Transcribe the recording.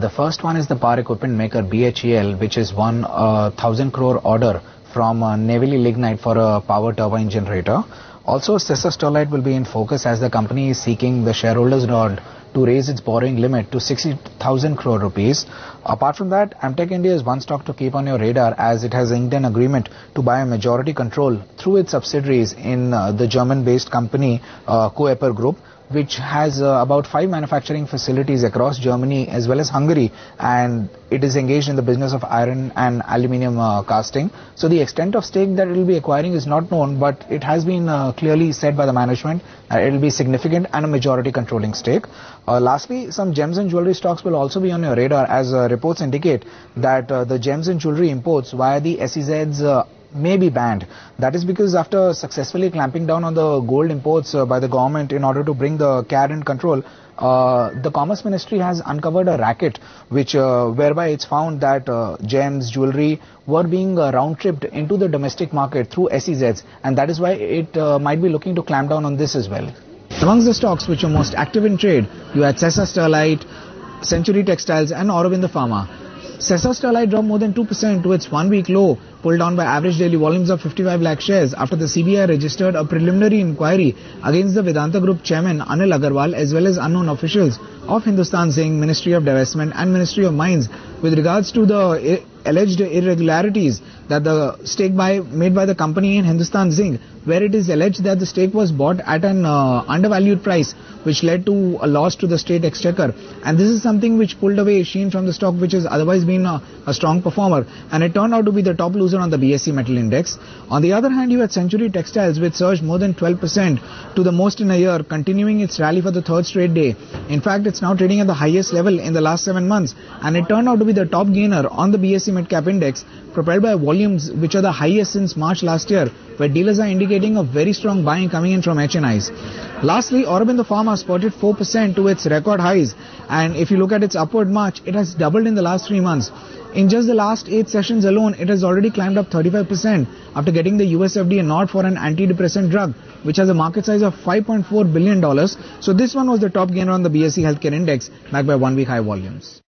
The first one is the power equipment maker BHEL, which is won a 1,000 crore order from Navali Lignite for a power turbine generator. Also, Sesa Sterlite will be in focus as the company is seeking the shareholders' nod to raise its borrowing limit to 60,000 crore rupees. Apart from that, Amtek India is one stock to keep on your radar as it has inked an agreement to buy a majority control through its subsidiaries in the German-based company Kueper Group, which has about 5 manufacturing facilities across Germany as well as Hungary, and it is engaged in the business of iron and aluminium casting. So the extent of stake that it will be acquiring is not known, but it has been clearly said by the management that it will be significant and a majority controlling stake. Lastly, some gems and jewelry stocks will also be on your radar as reports indicate that the gems and jewelry imports via the SEZs may be banned. That is because after successfully clamping down on the gold imports by the government in order to bring the CAD in control, the Commerce Ministry has uncovered a racket which whereby it's found that gems, jewelry were being round-tripped into the domestic market through SEZs, and that is why it might be looking to clamp down on this as well. Amongst the stocks which are most active in trade, you had Sesa Sterlite, Century Textiles and Aurobindo Pharma. Sesa Sterlite dropped more than 2% to its one-week low, pulled down by average daily volumes of 55 lakh shares after the CBI registered a preliminary inquiry against the Vedanta Group chairman Anil Agarwal as well as unknown officials of Hindustan Zinc, Ministry of Divestment and Ministry of Mines with regards to the alleged irregularities that the stake made by the company in Hindustan Zinc, where it is alleged that the stake was bought at an undervalued price, which led to a loss to the state exchequer. And this is something which pulled away sheen from the stock, which has otherwise been a strong performer, and it turned out to be the top loser on the BSE Metal Index. On the other hand, you had Century Textiles, which surged more than 12% to the most in a year, continuing its rally for the third straight day. In fact, it's now trading at the highest level in the last 7 months, and it turned out to be the top gainer on the BSE Mid Cap Index, propelled by volumes which are the highest since March last year, where dealers are indicating a very strong buying coming in from HNIs. Lastly, Aurobindo Pharma spotted 4% to its record highs, and if you look at its upward march, it has doubled in the last 3 months. In just the last 8 sessions alone, it has already climbed up 35% after getting the US FDA nod for an antidepressant drug, which has a market size of $5.4 billion. So this one was the top gainer on the BSE Healthcare Index, backed by 1 week high volumes.